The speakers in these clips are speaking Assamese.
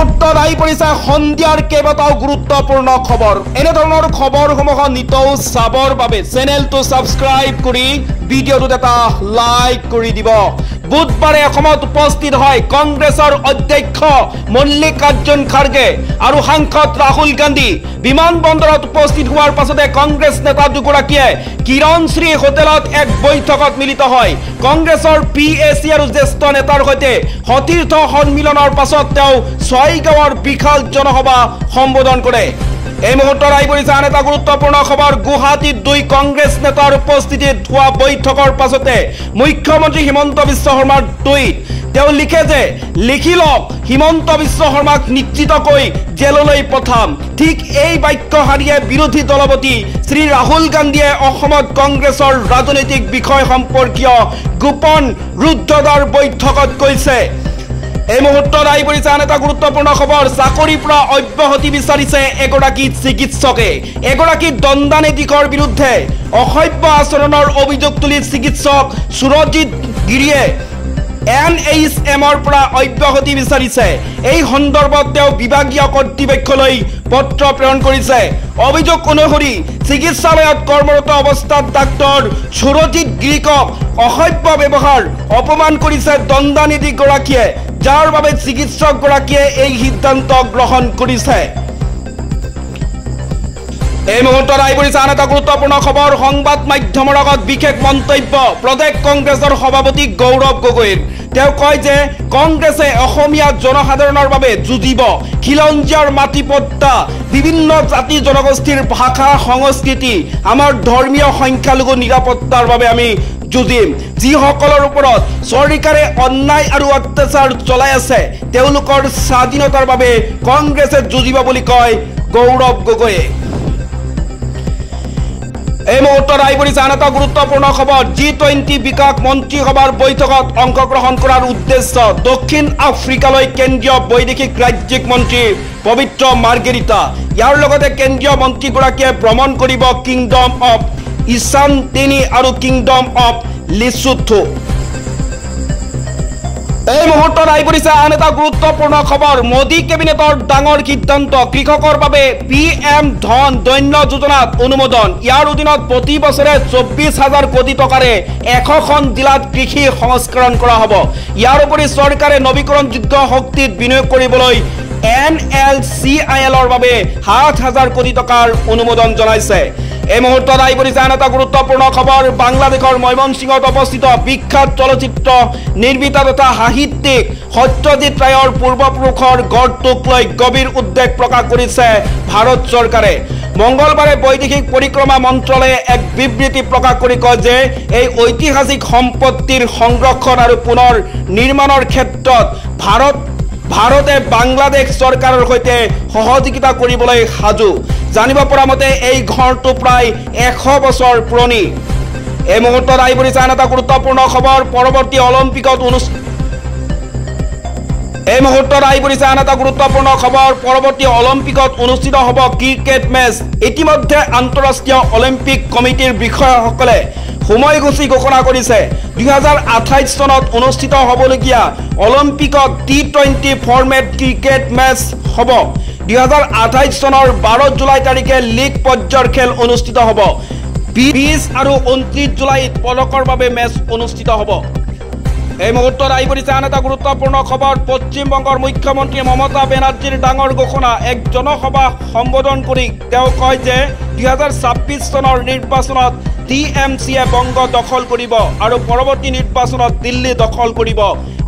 মুহূৰ্তত আহি পৰিছে সন্ধিয়াৰ কেইবাটাও গুৰুত্বপূৰ্ণ খবৰ। এনেধৰণৰ খবৰসমূহ নিতৌ চাবৰ বাবে চেনেলটো ছাবস্ক্ৰাইব কৰি ভিডিঅ'টোত এটা লাইক কৰি দিব। বুধবাৰে অসমত উপস্থিত হয় কংগ্ৰেছৰ অধ্যক্ষ মল্লিকাৰ্জুন খাৰ্গে আৰু সাংসদ ৰাহুল গান্ধী। বিমানবন্দৰত উপস্থিত হোৱাৰ পাছতে কংগ্ৰেছ নেতা দুগৰাকীয়ে কিৰণশ্ৰী হোটেলত এক বৈঠকত মিলিত হয়। কংগ্ৰেছৰ PAC আৰু জ্যেষ্ঠ নেতাৰ সৈতে সতীৰ্থ সন্মিলনৰ পাছত তেওঁ ছয়গাঁৱৰ বিশাল জনসভা সম্বোধন কৰে। এই মুহূৰ্তত আহি পৰিছে আন এটা গুৰুত্বপূৰ্ণ খবৰ। গুৱাহাটীত দুই কংগ্ৰেছ নেতাৰ উপস্থিতিত হোৱা বৈঠকৰ পাছতে মুখ্যমন্ত্ৰী হিমন্ত বিশ্ব শৰ্মাৰ টুইট। তেওঁ লিখে যে লিখি লওক, হিমন্ত বিশ্ব শৰ্মাক নিশ্চিতকৈ জেললৈ পঠাম। ঠিক এই বাক্যশাৰীয়ে বিৰোধী দলপতি শ্ৰী ৰাহুল গান্ধীয়ে অসমত কংগ্ৰেছৰ ৰাজনৈতিক বিষয় সম্পৰ্কীয় গোপন ৰুদ্ধদ্বাৰ বৈঠকত কৈছে। এই মুহূৰ্তত আহি পৰিছে আন এটা গুৰুত্বপূৰ্ণ খবৰ। চাকৰিৰ পৰা অব্যাহতি বিচাৰিছে এগৰাকী চিকিৎসকে। এগৰাকী দণ্ডানীতিকৰ বিৰুদ্ধে অসভ্য আচৰণৰ অভিযোগ তুলি চিকিৎসক সুৰজিৎ গিৰিয়ে NHMৰ পৰা অব্যাহতি বিচাৰিছে। এই সন্দৰ্ভত তেওঁ বিভাগীয় কৰ্তৃপক্ষলৈ পত্ৰ প্ৰেৰণ কৰিছে। অভিযোগ অনুসৰি চিকিৎসালয়ত কৰ্মৰত অৱস্থাত ডাক্তৰ সুৰজিৎ গিৰিকক অসভ্য ব্যৱহাৰ অপমান কৰিছে দণ্ডানীতিকগৰাকীয়ে, যাৰ বাবে চিকিৎসকগৰাকীয়ে এই সিদ্ধান্ত গ্ৰহণ কৰিছে। এই মুহূৰ্তত আহি পৰিছে আন এটা গুৰুত্বপূৰ্ণ খবৰ। সংবাদ মাধ্যমৰ আগত বিশেষ মন্তব্য প্ৰদেশ কংগ্ৰেছৰ সভাপতি গৌৰৱ গগৈৰ। তেওঁ কয় যে কংগ্ৰেছে অসমীয়া জনসাধাৰণৰ বাবে যুঁজিব। খিলঞ্জীয়াৰ মাটি পট্টা, বিভিন্ন জাতি জনগোষ্ঠীৰ ভাষা সংস্কৃতি, আমাৰ ধৰ্মীয় সংখ্যালঘু নিৰাপত্তাৰ বাবে আমি যুঁজিম। যিসকলৰ ওপৰত চৰকাৰে অন্যায় আৰু অত্যাচাৰ চলাই আছে তেওঁলোকৰ স্বাধীনতাৰ বাবে কংগ্ৰেছে যুঁজিব বুলি কয় গৌৰৱ গগৈয়ে। এই মুহূৰ্তত আহি পৰিছে আন এটা গুৰুত্বপূৰ্ণ খবৰ। G20 বিকাশ মন্ত্ৰীসভাৰ বৈঠকত অংশগ্ৰহণ কৰাৰ উদ্দেশ্য দক্ষিণ আফ্ৰিকালৈ কেন্দ্ৰীয় বৈদেশিক ৰাজ্যিক মন্ত্ৰী পবিত্ৰ মাৰ্গেৰিটা। ইয়াৰ লগতে কেন্দ্ৰীয় মন্ত্ৰীগৰাকীয়ে ভ্ৰমণ কৰিব কিংডম অফ ইছাণ্টিনি আৰু কিংডম অফ লিছোথো। এই মুহূৰ্তত আহি পৰিছে আন এটা গুৰুত্বপূৰ্ণ খবৰ। মোদী কেবিনেটৰ ডাঙৰ সিদ্ধান্ত। কৃষকৰ বাবে PM ধন ধন্য যোজনাত অনুমোদন। ইয়াৰ অধীনত প্ৰতি বছৰে 24,000 কোটি টকাৰে 100খন জিলাত কৃষি সংস্কৰণ কৰা হ'ব। ইয়াৰ উপৰি চৰকাৰে নৱীকৰণযোগ্য শক্তিত বিনিয়োগ কৰিবলৈ NLCIL-ৰ বাবে 7,000 কোটি টকাৰ অনুমোদন জনাইছে। এই মুহূৰ্তত আহি পৰিছে আন এটা গুৰুত্বপূৰ্ণ খবৰ। বাংলাদেশৰ ময়মনসিংহত অৱস্থিত বিখ্যাত চলচ্চিত্ৰ নিৰ্মাতা তথা সাহিত্যিক সত্যজিৎ ৰায়ৰ পূৰ্বপুৰুষৰ গড়টোক লৈ গভীৰ উদ্বেগ প্ৰকাশ কৰিছে ভাৰত চৰকাৰে। মঙলবাৰে বৈদেশিক পৰিক্ৰমা মন্ত্ৰালয়ে এক বিবৃতি প্ৰকাশ কৰি কয় যে এই ঐতিহাসিক সম্পত্তিৰ সংৰক্ষণ আৰু পুনৰ নিৰ্মাণৰ ক্ষেত্ৰত ভাৰতে বাংলাদেশ চৰকাৰৰ সৈতে সহযোগিতা কৰিবলৈ সাজু। জানিব পৰা মতে এই ঘৰটো প্ৰায় 100 বছৰ পুৰণি। এই মুহূৰ্তত আহি পৰিছে আন এটা গুৰুত্বপূৰ্ণ খবৰ। পৰৱৰ্তী অলিম্পিকত অনুষ্ঠিত হ'ব ক্ৰিকেট মেচ। ইতিমধ্যে আন্তঃৰাষ্ট্ৰীয় অলিম্পিক কমিটিৰ বিষয়াসকলে সময়সূচী ঘোষণা কৰিছে। 2028 চনত অনুষ্ঠিত হ'বলগীয়া অলিম্পিকত T20 ফৰ্মেট ক্ৰিকেট মেচ হ'ব। 2028 চনৰ 12 জুলাই তাৰিখে লীগ পৰ্যায়ৰ খেল অনুষ্ঠিত হ'ব। 20 আৰু 29 জুলাইত পদকৰ বাবে মেচ অনুষ্ঠিত হ'ব। এই মুহূৰ্তত আহি পৰিছে আন এটা গুৰুত্বপূৰ্ণ খবৰ। পশ্চিমবংগৰ মুখ্যমন্ত্ৰী মমতা বেনাৰ্জীৰ ডাঙৰ ঘোষণা। এক জনসভা সম্বোধন কৰি তেওঁ কয় যে 2026 চনৰ নিৰ্বাচনত TMCয়ে বংগ দখল কৰিব আৰু পৰৱৰ্তী নিৰ্বাচনত দিল্লী দখল কৰিব।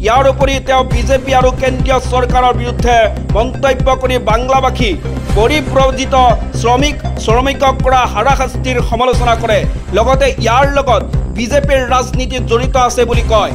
ইয়াৰ উপৰি তেওঁ বিজেপি আৰু কেন্দ্ৰীয় চৰকাৰৰ বিৰুদ্ধে মন্তব্য কৰি বাংলাভাষী পৰিব্ৰজিত শ্ৰমিকক কৰা হাৰাশাস্তিৰ সমালোচনা কৰে। লগতে ইয়াৰ লগত বিজেপিৰ ৰাজনীতি জড়িত আছে বুলি কয়।